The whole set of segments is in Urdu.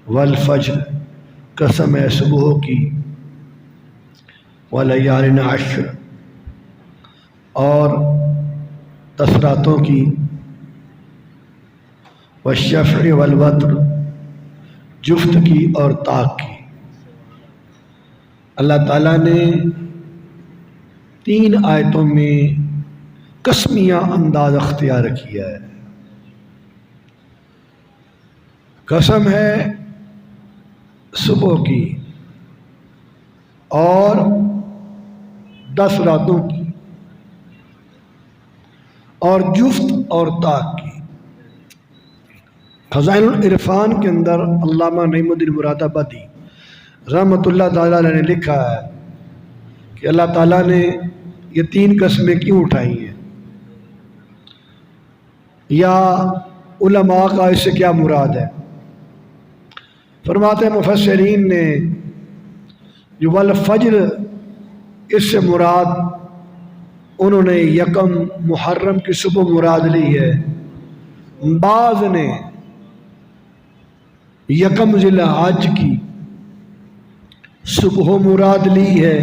والفجر، قسم ہے صبح کی، ولیال عشر، اور 10 راتوں کی، والشفع والوتر، جفت کی اور طاق کی۔ اللہ تعالیٰ نے 3 آیتوں میں قسمیہ انداز اختیار کیا ہے۔ قسم ہے صبح کی اور 10 راتوں کی اور جفت اور طاق کی۔ خزائن العرفان کے اندر علامہ نعیم الدین مراد آبادی رحمۃ اللہ تعالیٰ نے لکھا ہے کہ اللہ تعالیٰ نے یہ 3 قسمیں کیوں اٹھائی ہیں، یا علماء کا اس سے کیا مراد ہے۔ فرماتے ہیں مفسرین نے جو والفجر، اس سے مراد انہوں نے 1 محرم کی صبح مراد لی ہے، بعض نے 1 ذی الحج کی صبح مراد لی ہے،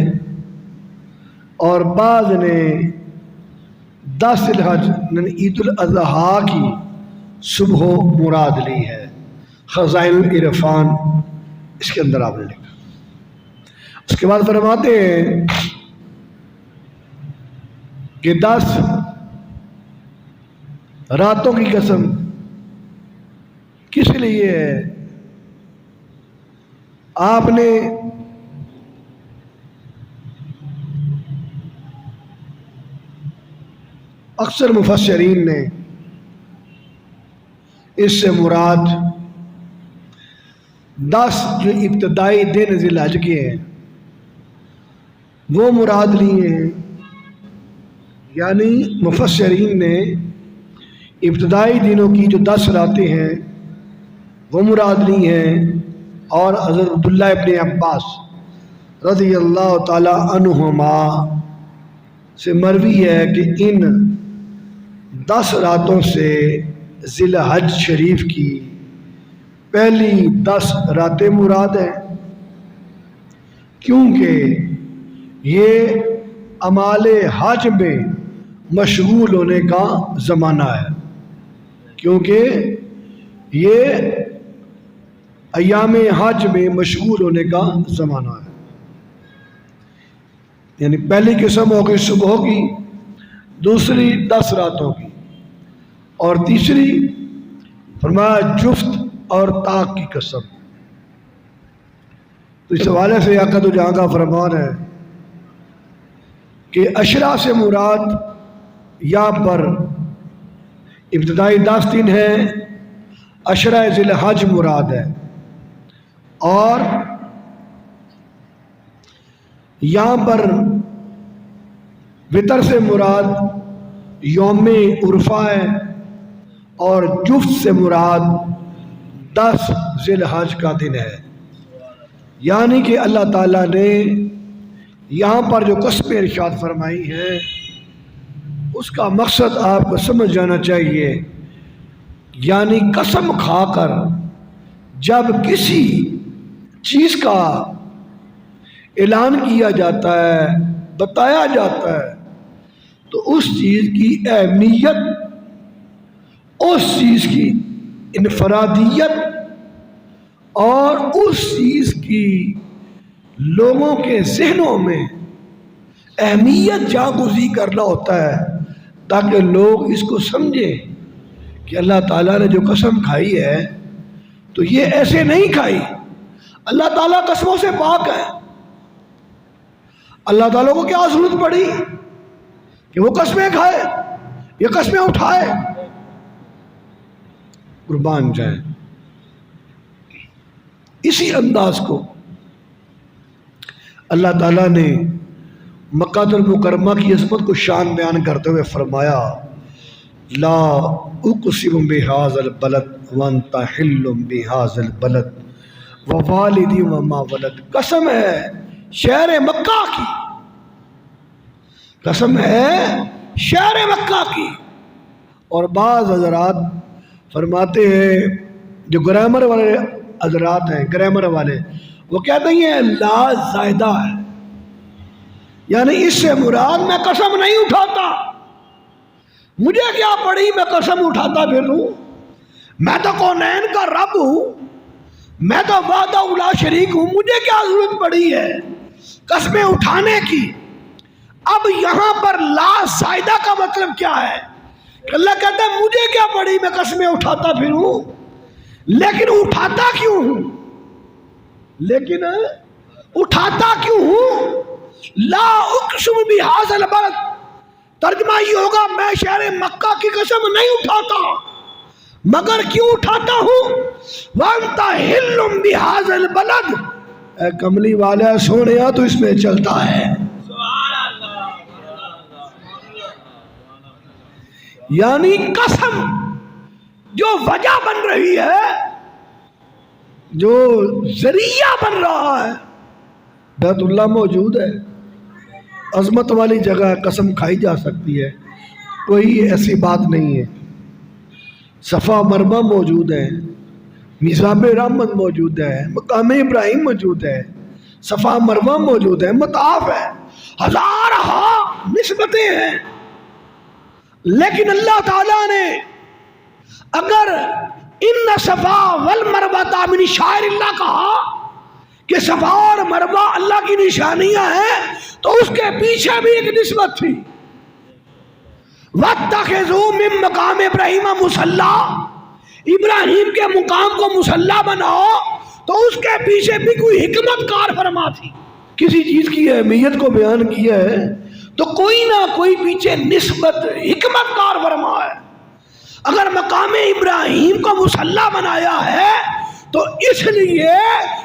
اور بعض نے 10 ذی الحج یعنی عید الاضحیٰ کی صبح مراد لی ہے۔ خزائن العرفان اس کے اندر آپ نے لکھا۔ اس کے بعد فرماتے ہیں کہ 10 راتوں کی قسم کس لیے ہے؟ آپ نے اکثر مفسرین نے اس سے مراد 10 جو ابتدائی دن ذی الحج کے ہیں وہ مراد لیے ہیں، یعنی مفسرین نے ابتدائی دنوں کی جو 10 راتیں ہیں وہ مراد لی ہیں، اور حضرت عبداللہ ابن عباس رضی اللہ تعالی عنہما سے مروی ہے کہ ان 10 راتوں سے ذی الحج شریف کی پہلی 10 راتیں مراد ہیں، کیونکہ یہ اعمال حج میں مشغول ہونے کا زمانہ ہے، کیونکہ یہ ایام حج میں مشغول ہونے کا زمانہ ہے۔ یعنی پہلی قسم ہو گئی صبح کی، دوسری 10 راتوں کی، اور تیسری فرمایا جفت اور طاق کی قسم۔ تو اس حوالے سے آقا تو جہاں کا فرمان ہے کہ عشرہ سے مراد یہاں پر ابتدائی 10 دن ہے، عشرہ ذی الحج مراد ہے، اور یہاں پر وطر سے مراد یوم عرفہ ہے، اور جفت سے مراد 10 ذی الحج کا دن ہے۔ یعنی کہ اللہ تعالیٰ نے یہاں پر جو قسمیں ارشاد فرمائی ہیں اس کا مقصد آپ کو سمجھ جانا چاہیے، یعنی قسم کھا کر جب کسی چیز کا اعلان کیا جاتا ہے، بتایا جاتا ہے، تو اس چیز کی اہمیت، اس چیز کی انفرادیت اور اس چیز کی لوگوں کے ذہنوں میں اہمیت جاگزی کرنا ہوتا ہے، تاکہ لوگ اس کو سمجھیں کہ اللہ تعالیٰ نے جو قسم کھائی ہے تو یہ ایسے نہیں کھائی، اللہ تعالیٰ قسموں سے پاک ہے۔ اللہ تعالیٰ کو کیا ضرورت پڑی کہ وہ قسمیں کھائے، یہ قسمیں اٹھائے؟ قربان جائیں۔ اسی انداز کو اللہ تعالیٰ نے مکہ المکرمہ کی عظمت کو شان بیان کرتے ہوئے فرمایا، لا اقسم بہذا البلد وانت حل بہذا البلد ووالد وما ولد۔ قسم ہے شہر مکہ کی، قسم ہے شہر مکہ کی۔ اور بعض حضرات فرماتے ہیں جو گرامر والے حضرات ہیں گرامر والے، وہ کہتے ہیں یہ لا زائدہ ہے، یعنی اس سے مراد میں قسم نہیں اٹھاتا، مجھے کیا پڑی میں قسم اٹھاتا پھروں، میں تو کونین کا رب ہوں، میں تو وحدہ لا شریک ہوں، مجھے کیا ضرورت پڑی ہے قسمیں اٹھانے کی۔ اب یہاں پر لا زائدہ کا مطلب کیا ہے کہ اللہ کہتا ہے مجھے کیا پڑی میں قسمیں اٹھاتا پھروں، لیکن اٹھاتا کیوں ہوں، لیکن اٹھاتا کیوں ہوں؟ لا اقسم بہذا البلد، ترجمہ یہ ہوگا میں شہر مکہ کی قسم نہیں اٹھاتا، مگر کیوں اٹھاتا ہوں؟ وانت حل بہذا البلد، اے کملی والا سونیا تو اس میں چلتا ہے، یعنی قسم جو وجہ بن رہی ہے، جو ذریعہ بن رہا ہے، بیت اللہ موجود ہے، عظمت والی جگہ ہے، قسم کھائی جا سکتی ہے، کوئی ایسی بات نہیں ہے، صفا مرمہ موجود ہے، میزاب رحمت موجود ہے، مقام ابراہیم موجود ہے، صفا مرمہ موجود ہے، مطاف ہے، ہزارہ نسبتیں ہیں، لیکن اللہ تعالیٰ نے اگر ان صفا والمروہ من شعائر اللہ کہا کہ صفا اور مروہ اللہ کی نشانیاں ہیں، تو اس کے پیچھے بھی ایک نسبت تھی، وَاتَّخِذُوا مِن مَّقَامِ إِبْرَاهِيمَ مُصَلًّى، ابراہیم کے مقام کو مصلی بناؤ، تو اس کے پیچھے بھی کوئی حکمت کار فرما تھی، کسی چیز کی اہمیت کو بیان کیا ہے تو کوئی نہ کوئی پیچھے نسبت حکمت کار فرما ہے۔ اگر مقام ابراہیم کو مصلی بنایا ہے تو اس لیے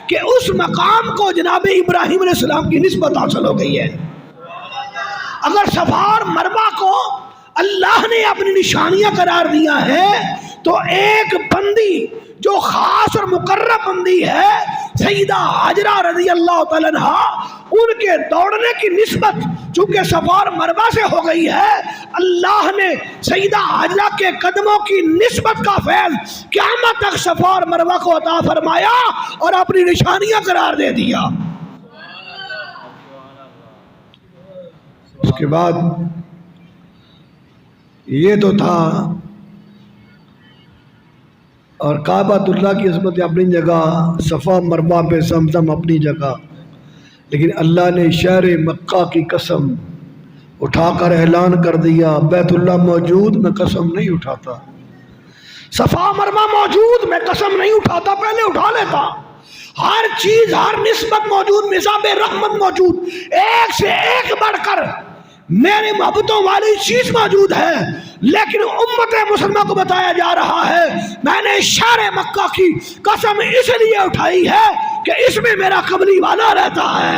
کہ اس مقام کو جناب ابراہیم علیہ السلام کی نسبت حاصل ہو گئی ہے۔ اگر صفا اور مروہ کو اللہ نے اپنی نشانیاں قرار دیا ہے تو ایک بندی جو خاص اور مقرب بندی ہے سیدہ حاجرہ رضی اللہ تعالیٰ عنہ، ان کے دوڑنے کی نسبت چونکہ صفا اور مروہ سے ہو گئی ہے، اللہ نے سیدہ حاجرہ کے قدموں کی نسبت کا فیض قیامت تک صفا اور مروہ کو عطا فرمایا اور اپنی نشانیاں قرار دے دیا۔ اس کے بعد یہ تو تھا، اور کعبۃ اللہ کی عظمت اپنی جگہ، صفا مروہ پہ زمزم اپنی جگہ، لیکن اللہ نے شہر مکہ کی قسم اٹھا کر اعلان کر دیا بیت اللہ موجود میں قسم نہیں اٹھاتا، صفا مروہ موجود میں قسم نہیں اٹھاتا، پہلے اٹھا لیتا، ہر چیز ہر نسبت موجود، میزاب رحمت موجود، ایک سے ایک بڑھ کر میرے محبتوں والی چیز موجود ہے، لیکن امت مسلمہ کو بتایا جا رہا ہے میں نے شہر مکہ کی قسم اس لیے اٹھائی ہے کہ اس میں میرا قبلی والا رہتا ہے۔